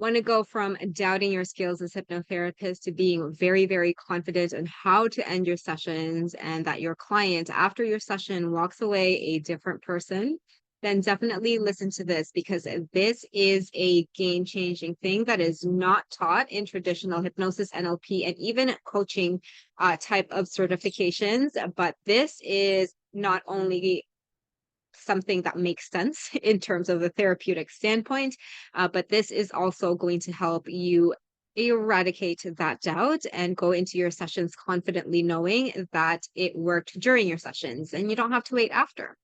want to go from doubting your skills as hypnotherapist to being very, very confident in how to end your sessions and that your client after your session walks away a different person, then definitely listen to this because this is a game changing thing that is not taught in traditional hypnosis, NLP, and even coaching type of certifications. But this is not only something that makes sense in terms of the therapeutic standpoint, but this is also going to help you eradicate that doubt and go into your sessions confidently knowing that it worked during your sessions and you don't have to wait after.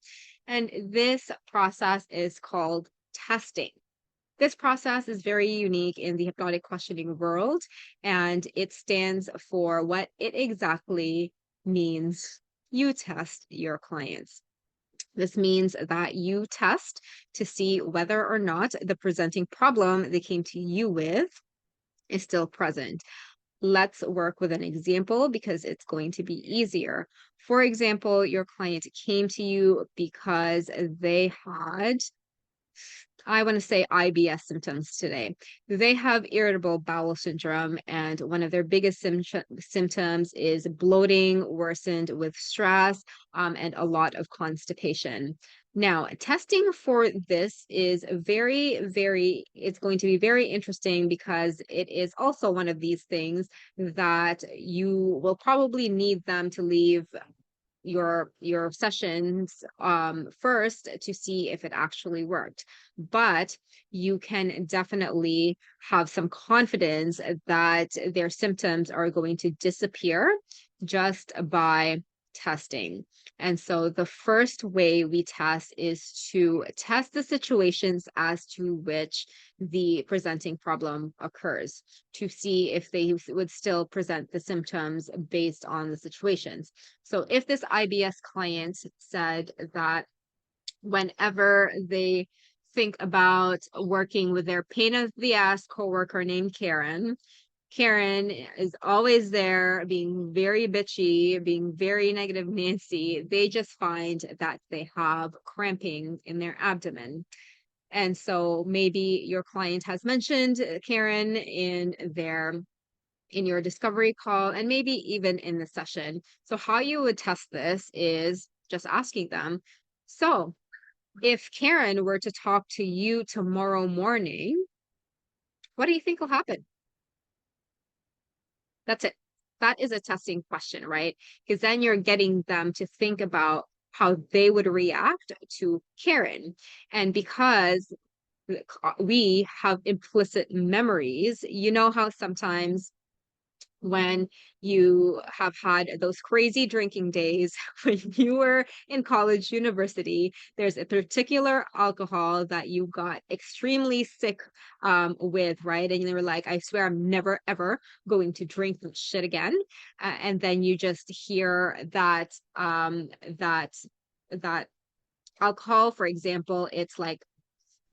And this process is called testing. This process is very unique in the hypnotic questioning world, and it stands for what it exactly means. You test your clients. This means that you test to see whether or not the presenting problem they came to you with is still present. Let's work with an example because it's going to be easier. For example, your client came to you because they had, I want to say, IBS symptoms today. They have irritable bowel syndrome, and one of their biggest symptoms is bloating worsened with stress, and a lot of constipation. Now, testing for this is it's going to be very interesting because it is also one of these things that you will probably need them to leave your sessions first to see if it actually worked, but you can definitely have some confidence that their symptoms are going to disappear just by testing. And so the first way we test is to test the situations as to which the presenting problem occurs to see if they would still present the symptoms based on the situations. So if this IBS client said that whenever they think about working with their pain in the ass coworker named Karen, Karen is always there being very bitchy, being very negative Nancy. They just find that they have cramping in their abdomen. And so maybe your client has mentioned Karen in your discovery call and maybe even in the session. So how you would test this is just asking them, so if Karen were to talk to you tomorrow morning, what do you think will happen? That's it. That is a testing question, right? Because then you're getting them to think about how they would react to Karen. And because we have implicit memories, you know how sometimes when you have had those crazy drinking days when you were in college, university, there's a particular alcohol that you got extremely sick with, right? And you were like, I swear I'm never, ever going to drink this shit again. And then you just hear that alcohol, for example, it's like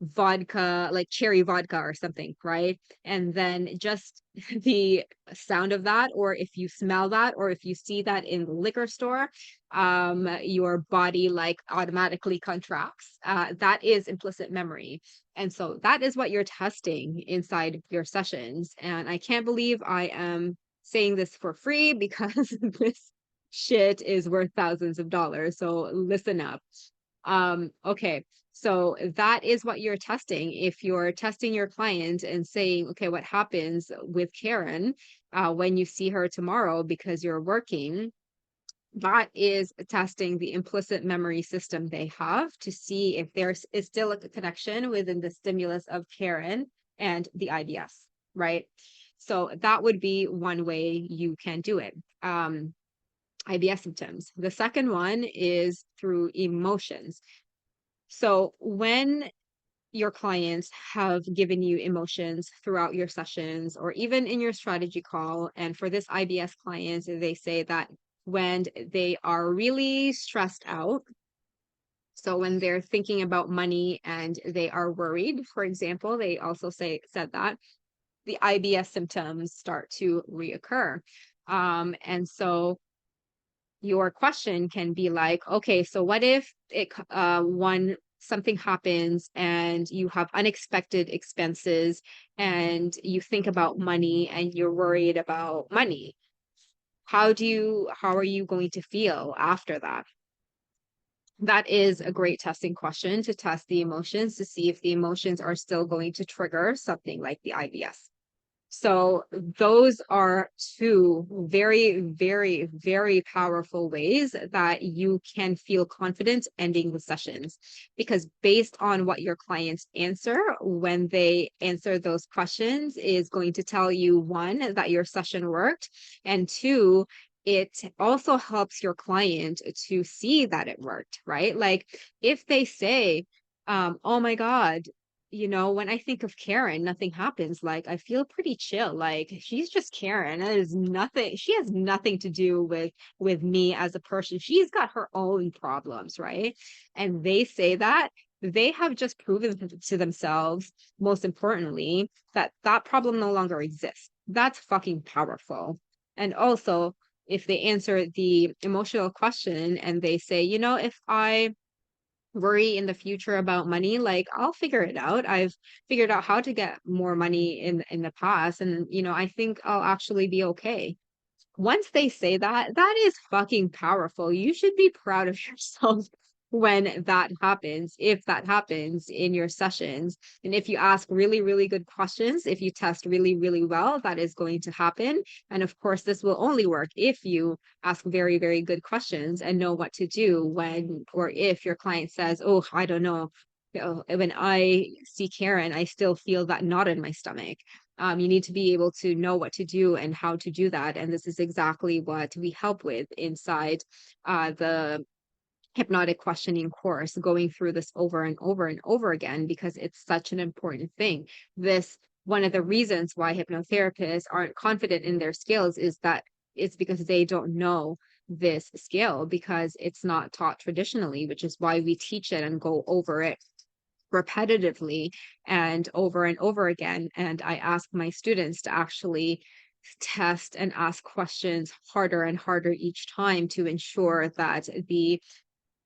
vodka, like cherry vodka or something, right? And then just the sound of that, or if you smell that, or if you see that in the liquor store, your body like automatically contracts. That is implicit memory. And so that is what you're testing inside your sessions. And I can't believe I am saying this for free because this shit is worth thousands of dollars. So listen up. Okay. So that is what you're testing. If you're testing your client and saying, okay, what happens with Karen when you see her tomorrow because you're working, that is testing the implicit memory system they have to see if there is still a connection within the stimulus of Karen and the IBS, right? So that would be one way you can do it. IBS symptoms. The second one is through emotions. So when your clients have given you emotions throughout your sessions or even in your strategy call, and for this IBS client, they say that when they are really stressed out, so when they're thinking about money and they are worried, for example, they also said that the IBS symptoms start to reoccur. And so your question can be like, okay, so what if one something happens and you have unexpected expenses and you think about money and you're worried about money. How are you going to feel after that? That is a great testing question to test the emotions to see if the emotions are still going to trigger something like the IBS. So those are two very, very, very powerful ways that you can feel confident ending the sessions. Because based on what your clients answer when they answer those questions is going to tell you, one, that your session worked, and two, it also helps your client to see that it worked, right? Like if they say, oh my God, when I think of Karen, nothing happens. Like, I feel pretty chill. Like, she's just Karen. There's nothing, she has nothing to do with me as a person. She's got her own problems, right? And they say that they have just proven to themselves, most importantly, that that problem no longer exists. That's fucking powerful. And also, if they answer the emotional question and they say, if I worry in the future about money, like I'll figure it out. I've figured out how to get more money in the past, and I think I'll actually be okay. Once they say that, that is fucking powerful. You should be proud of yourself when that happens, if that happens in your sessions. And if you ask really, really good questions, if you test really, really well, that is going to happen. And of course, this will only work if you ask very, very good questions and know what to do when or if your client says, oh, I don't know. When I see Karen, I still feel that knot in my stomach. You need to be able to know what to do and how to do that. And this is exactly what we help with inside the hypnotic questioning course, going through this over and over and over again, because it's such an important thing. This, one of the reasons why hypnotherapists aren't confident in their skills is that it's because they don't know this skill because it's not taught traditionally, which is why we teach it and go over it repetitively and over again. And I ask my students to actually test and ask questions harder and harder each time to ensure that the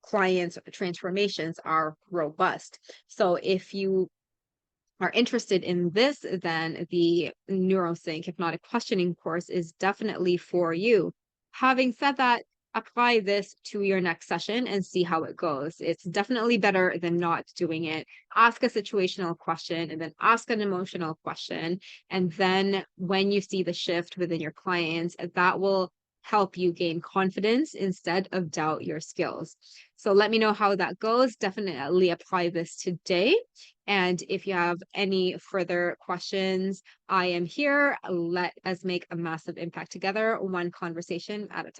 clients' transformations are robust. So if you are interested in this, then the neurosync hypnotic questioning course is definitely for you. Having said that, apply this to your next session and see how it goes. It's definitely better than not doing it. Ask a situational question and then ask an emotional question. And then when you see the shift within your clients, that will help you gain confidence instead of doubt your skills. So let me know how that goes. Definitely apply this today. And if you have any further questions, I am here. Let us make a massive impact together, one conversation at a time.